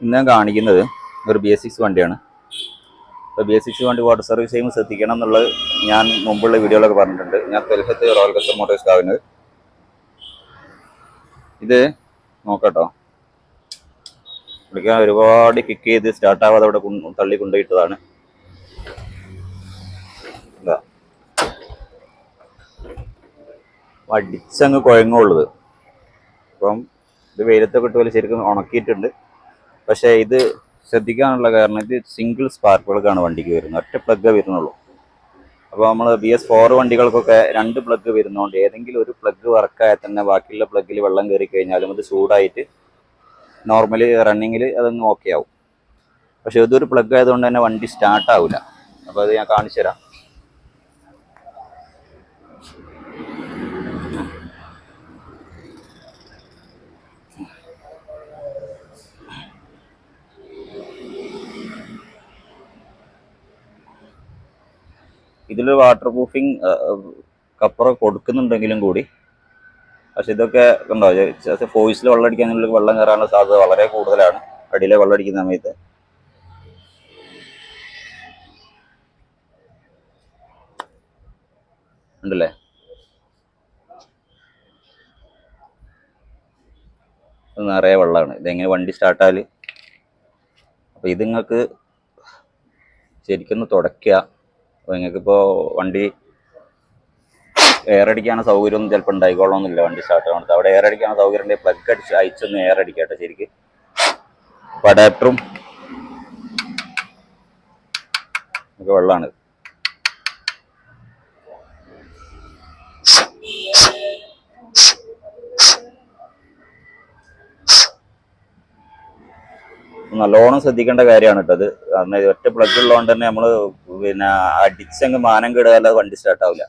ഇന്ന് ഞാൻ കാണിക്കുന്നത് ഒരു BS6 വണ്ടിയാണ്. അപ്പോൾ BS6 വണ്ടി വാട്ടർ സർവീസ് ചെയ്യുമ്പോൾ ശ്രദ്ധിക്കണം എന്നുള്ളത് ഞാൻ മുമ്പുള്ള വീഡിയോയിലൊക്കെ പറഞ്ഞിട്ടുണ്ട്. ഞാൻ തെൽഹത്ത് റോയൽ ഖത്തർ മോട്ടോഴ്സ് ആവുന്നത്. ഇത് നോക്കട്ടോ, വിളിക്കാൻ ഒരുപാട് കിക്ക് ചെയ്ത് സ്റ്റാർട്ടാവാതെ അവിടെ തള്ളി കൊണ്ടുപോയിട്ടതാണ്. എന്താ അടിച്ചങ്ങ് കുഴങ്ങുള്ളത്. അപ്പം ഇത് വെയിലത്തൊക്കെ ഇട്ട് പോലെ ശരിക്കും ഉണക്കിയിട്ടുണ്ട്. പക്ഷേ ഇത് ശ്രദ്ധിക്കാനുള്ള കാരണം ഇത് സിംഗിൾ സ്പാർക്ക് പ്ലഗാണ് വണ്ടിക്ക് വരുന്നത്. ഒറ്റ പ്ലഗ് വരുന്നുള്ളൂ. അപ്പോൾ നമ്മൾ BS4 വണ്ടികൾക്കൊക്കെ 2 പ്ലഗ് വരുന്നതുകൊണ്ട് ഏതെങ്കിലും ഒരു പ്ലഗ് വർക്കായാൽ തന്നെ ബാക്കിയുള്ള പ്ലഗിൽ വെള്ളം കയറി കഴിഞ്ഞാലും അത് ചൂടായിട്ട് നോർമലി റണ്ണിങ്ങിൽ അതങ്ങ് ഓക്കെ ആവും. പക്ഷെ ഇതൊരു പ്ലഗ് ആയതുകൊണ്ട് തന്നെ വണ്ടി സ്റ്റാർട്ടാവില്ല. അപ്പോൾ അത് ഞാൻ കാണിച്ചു തരാം. ഇതിൽ വാട്ടർ പ്രൂഫിങ് കപ്പറ കൊടുക്കുന്നുണ്ടെങ്കിലും കൂടി, പക്ഷെ ഇതൊക്കെ കണ്ടോ, ഫോഴ്സിൽ വെള്ളം അടിക്കാനുള്ള വെള്ളം കയറാനുള്ള സാധ്യത വളരെ കൂടുതലാണ് അടിയിലെ വെള്ളം അടിക്കുന്ന സമയത്ത്. ഉണ്ടല്ലേ, നിറയെ വെള്ളമാണ്. ഇതെങ്ങനെ വണ്ടി സ്റ്റാർട്ടാല്. അപ്പോൾ ഇത് നിങ്ങൾക്ക് ശരിക്കൊന്ന് തുടയ്ക്കുക. അപ്പോൾ നിങ്ങൾക്കിപ്പോൾ വണ്ടി എയർ അടിക്കാനുള്ള സൗകര്യമൊന്നും ചിലപ്പോൾ ഉണ്ടായിക്കോളണമെന്നില്ല. വണ്ടി സ്റ്റാർട്ട് ആവുന്നത് അവിടെ എയർ അടിക്കാനുള്ള സൗകര്യം ഉണ്ടെങ്കിൽ പ്ലഗ് അടിച്ച് അയച്ചൊന്ന് എയർ അടിക്കട്ടെ ശരിക്ക്. അപ്പോൾ അഡാപ്റ്ററും ഒക്കെ വെള്ളമാണ്. നല്ലോണം ശ്രദ്ധിക്കേണ്ട കാര്യമാണ് കേട്ടോ അത്. കാരണം ഒറ്റ പ്ലഗ് ഉള്ളതുകൊണ്ട് തന്നെ നമ്മൾ പിന്നെ അടിച്ചങ്ങ് മാനം കേടുകയല്ലാതെ വണ്ടി സ്റ്റാർട്ടാവില്ല.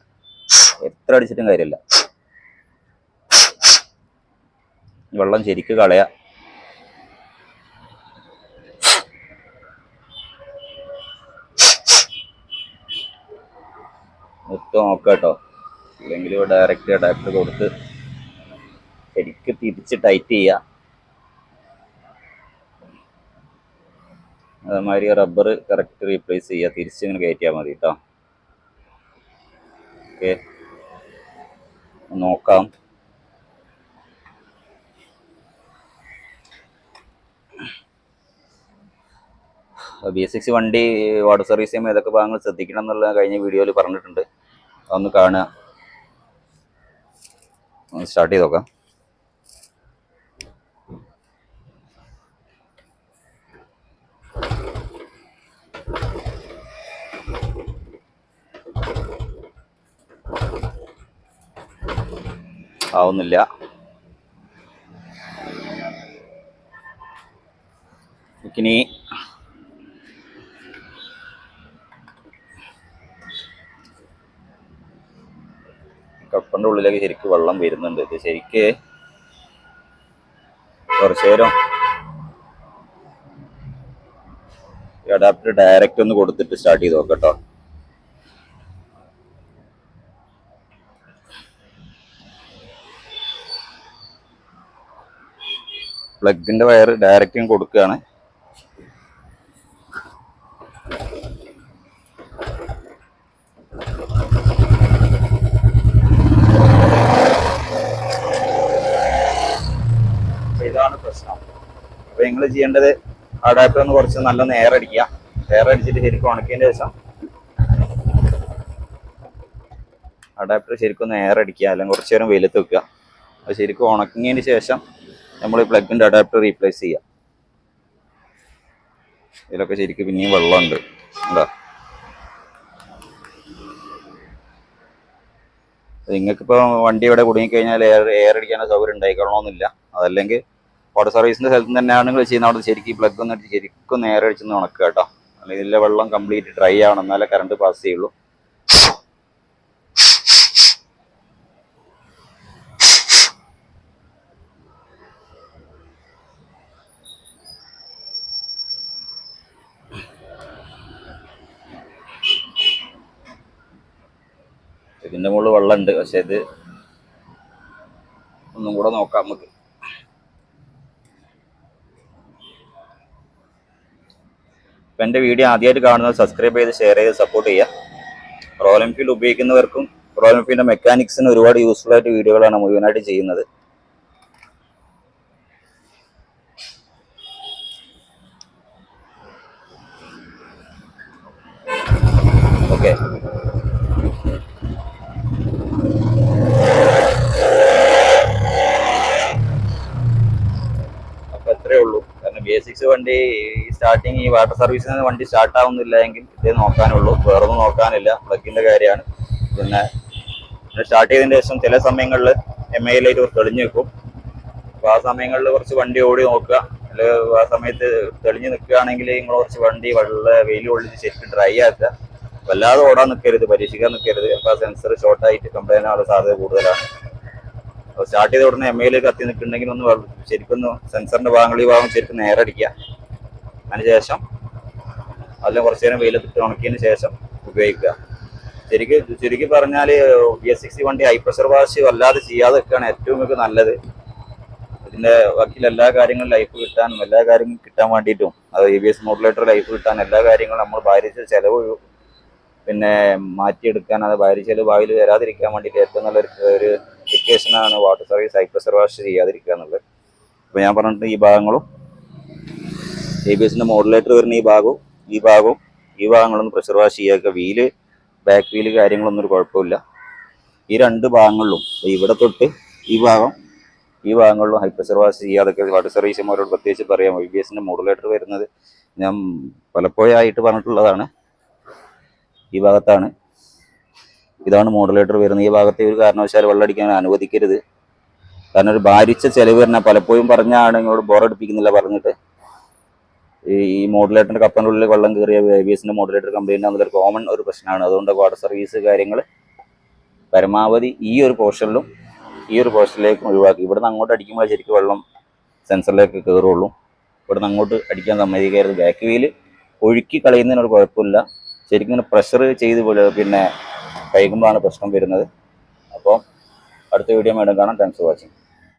എത്ര അടിച്ചിട്ടും കാര്യമില്ല. വെള്ളം ശരിക്ക് കളയാ. മൊത്തം നോക്കാം കേട്ടോ. ഇല്ലെങ്കിൽ ഡയറക്റ്റ് അഡാപ്റ്റർ കൊടുത്ത് ശരിക്ക് തിരിച്ച് ടൈറ്റ് ചെയ്യുക. അതേമാതിരി റബ്ബർ കറക്റ്റ് റീപ്ലേസ് ചെയ്യുക. തിരിച്ചിങ്ങനെ കയറ്റിയാൽ മതി കേട്ടോ. ഓക്കെ, നോക്കാം. BS6 വണ്ടി വാട്ടർ സർവീസ് ചെയ്യുമ്പോൾ ഏതൊക്കെ ഭാഗങ്ങൾ ശ്രദ്ധിക്കണം എന്നുള്ള കഴിഞ്ഞ വീഡിയോയിൽ പറഞ്ഞിട്ടുണ്ട്. അതൊന്ന് കാണുക. സ്റ്റാർട്ട് ചെയ്ത് നോക്കാം. ആവുന്നില്ല. ഇനി കപ്പൻ്റെ ഉള്ളിലേക്ക് ശരിക്കും വെള്ളം വരുന്നുണ്ട്. ഇത് ശരിക്ക് കുറച്ചു നേരം അഡാപ്റ്റർ ഡയറക്റ്റ് ഒന്ന് കൊടുത്തിട്ട് സ്റ്റാർട്ട് ചെയ്ത് നോക്കാം കേട്ടോ. പ്ലഗിന്റെ വയർ ഡയറക്റ്റ് കൊടുക്കുകയാണ്. ഇതാണ് പ്രശ്നം. അപ്പൊ നിങ്ങൾ ചെയ്യേണ്ടത് അഡാപ്റ്റർ ഒന്ന് കുറച്ച് നല്ലൊന്ന് എയർ അടിക്കുക. എയർ അടിച്ചിട്ട് ശരിക്കും ഉണക്കിയതിന് ശേഷം അഡാപ്റ്റർ ശരിക്കും ഒന്ന് എയർ അടിക്കുക, അല്ലെങ്കിൽ കുറച്ച് നേരം വെയിലത്ത് വെക്കുക. അത് ശരിക്കും ഉണക്കിയതിന് ശേഷം നമ്മൾ ഈ പ്ലഗിൻ്റെ അഡാപ്റ്റർ റീപ്ലേസ് ചെയ്യുക. ഇതിലൊക്കെ ശരിക്കും പിന്നെയും വെള്ളമുണ്ട്. എന്താ നിങ്ങൾക്കിപ്പോൾ വണ്ടി ഇവിടെ കുടുങ്ങിക്കഴിഞ്ഞാൽ എയർ അടിക്കാനുള്ള സൗകര്യം ഉണ്ടായിക്കൊള്ളണമെന്നില്ല. അതല്ലെങ്കിൽ വാട്ടർ സർവീസിൻ്റെ സ്ഥലത്ത് തന്നെയാണ് നിങ്ങൾ ചെയ്യുന്നത്. അവിടെ ശരിക്കും പ്ലഗ് ഒന്ന് ശരിക്കും എയർ അടിച്ചൊന്ന് ഉണക്കുക കേട്ടോ. അല്ലെങ്കിൽ ഇതിലെ വെള്ളം കംപ്ലീറ്റ് ഡ്രൈ ആവണം, എന്നാലേ കറണ്ട് പാസ് ചെയ്യുള്ളൂ. ഇതിൻ്റെ മുകളിൽ വെള്ളമുണ്ട്, പക്ഷെ ഇത് ഒന്നും കൂടെ നോക്കാം നമുക്ക്. അപ്പം എൻ്റെ വീഡിയോ ആദ്യമായിട്ട് കാണുന്നത് സബ്സ്ക്രൈബ് ചെയ്ത് ഷെയർ ചെയ്ത് സപ്പോർട്ട് ചെയ്യുക. റോയൽ എൻഫീൽഡ് ഉപയോഗിക്കുന്നവർക്കും റോയൽ എൻഫീൽഡിൻ്റെ മെക്കാനിക്സിന് ഒരുപാട് യൂസ്ഫുൾ ആയിട്ട് വീഡിയോകളാണ് മുഴുവനായിട്ട് ചെയ്യുന്നത്. ഓക്കെ, അപ്പോൾ എത്രയേ ഉള്ളൂ. കാരണം BS6 വണ്ടി സ്റ്റാർട്ടിങ് ഈ വാട്ടർ സർവീസിൽ നിന്ന് വണ്ടി സ്റ്റാർട്ട് ആവുന്നില്ല എങ്കിൽ ഇതേ നോക്കാനുള്ളൂ, വേറൊന്നും നോക്കാനില്ല. പ്ലഗിൻ്റെ കാര്യമാണ്. പിന്നെ സ്റ്റാർട്ട് ചെയ്തതിന് ശേഷം ചില സമയങ്ങളിൽ MI ലൈറ്റ് തെളിഞ്ഞു വെക്കും. അപ്പോൾ ആ സമയങ്ങളിൽ കുറച്ച് വണ്ടി ഓടി നോക്കുക. അല്ലെങ്കിൽ ആ സമയത്ത് തെളിഞ്ഞ് നിൽക്കുകയാണെങ്കിൽ നിങ്ങൾ കുറച്ച് വണ്ടി വെയിൽ കൊള്ളിച്ച് ശരിക്കും ഡ്രൈ ആക്കുക. വല്ലാതെ ഓടാൻ നിൽക്കരുത്, പരീക്ഷിക്കാൻ നിൽക്കരുത്. അപ്പോൾ ആ സെൻസർ ഷോർട്ടായിട്ട് കംപ്ലൈൻ്റ് ആവാനുള്ള സാധ്യത കൂടുതലാണ്. അപ്പോൾ സ്റ്റാർട്ട് ചെയ്ത ഉടനെ MI കത്തി നിൽക്കുന്നുണ്ടെങ്കിൽ ഒന്ന് ശരിക്കും സെൻസറിൻ്റെ ഭാഗങ്ങൾ ഈ ഭാഗം ശരിക്കും നേരെ അടിക്കുക. അതിനുശേഷം അതിൽ കുറച്ച് നേരം വെയിലത്തിട്ട് ഉണക്കിയതിന് ശേഷം ഉപയോഗിക്കുക. ചുരുക്കി പറഞ്ഞാൽ BS6 വണ്ടി ഹൈ പ്രഷർ വാഷ് വല്ലാതെ ചെയ്യാതെ വെക്കുകയാണ് ഏറ്റവും മിക നല്ലത്. ഇതിൻ്റെ ബാക്കിയുള്ള എല്ലാ കാര്യങ്ങളും ലൈഫ് കിട്ടാനും എല്ലാ കാര്യങ്ങളും കിട്ടാൻ വേണ്ടിയിട്ടും അത് ABS മോഡുലേറ്റർ ലൈഫ് കിട്ടാൻ എല്ലാ കാര്യങ്ങളും നമ്മൾ ഭാരിച്ച ചിലവ് പിന്നെ മാറ്റിയെടുക്കാൻ, അത് ഭാരിച്ച ചിലവ് ഭാവിയിൽ വരാതിരിക്കാൻ വേണ്ടിയിട്ട് ഏറ്റവും നല്ലൊരു എഡ്യൂക്കേഷനാണ് water service high pressure wash ചെയ്യാതിരിക്കുക എന്നുള്ളത്. അപ്പോൾ ഞാൻ പറഞ്ഞിട്ട് ഈ ഭാഗങ്ങളും ABSൻ്റെ മോഡുലേറ്റർ വരുന്ന ഈ ഭാഗങ്ങളൊന്നും പ്രഷർ വാഷ് ചെയ്യുക. വീല് ബാക്ക് വീല് കാര്യങ്ങളൊന്നും ഒരു കുഴപ്പമില്ല. ഈ രണ്ട് ഭാഗങ്ങളിലും ഇവിടെ തൊട്ട് ഈ ഭാഗങ്ങളിലും ഹൈ പ്രഷർ വാഷ് ചെയ്യാതൊക്കെ വാട്ടർ സർവീസുമാരോട് പ്രത്യേകിച്ച് പറയാം. ABSൻ്റെ മോഡുലേറ്റർ വരുന്നത് ഞാൻ പലപ്പോഴായിട്ട് പറഞ്ഞിട്ടുള്ളതാണ്. ഈ ഭാഗത്താണ്, ഇതാണ് മോഡുലേറ്റർ വരുന്നത്. ഈ ഭാഗത്തെ ഒരു കാരണവശാലും വെള്ളമടിക്കാൻ അനുവദിക്കരുത്. കാരണം ഒരു ഭാരിച്ച ചിലവ് പറഞ്ഞാൽ പലപ്പോഴും പറഞ്ഞാണ് നിങ്ങളോട് ബോറടിപ്പിക്കുന്നില്ല പറഞ്ഞിട്ട്. ഈ മോഡുലേറ്ററിൻ്റെ കപ്പൻ്റെ ഉള്ളിൽ വെള്ളം കയറിയ ABSൻ്റെ മോഡുലേറ്റർ കംപ്ലൈൻ്റ് ആകുന്നതൊരു കോമൺ ഒരു പ്രശ്നമാണ്. അതുകൊണ്ട് വാട്ടർ സർവീസ് കാര്യങ്ങൾ പരമാവധി ഈ ഒരു പോർഷനിലേക്കും ഒഴിവാക്കി. ഇവിടുന്ന് അങ്ങോട്ട് അടിക്കുമ്പോൾ ശരിക്കും വെള്ളം സെൻസറിലേക്ക് കയറുള്ളൂ. ഇവിടുന്ന് അങ്ങോട്ട് അടിക്കാൻ സമ്മതിക്കരുത്. ബാക്ക് വീല് ഒഴുക്കി കളയുന്നതിനൊരു കുഴപ്പമില്ല. ശരിക്കും ഇങ്ങനെ പ്രഷർ ചെയ്ത് പിന്നെ കൈകുമ്പോഴാണ് പ്രശ്നം വരുന്നത്. അപ്പോൾ അടുത്ത വീഡിയോ മേഡം കാണാം. Thanks for watching.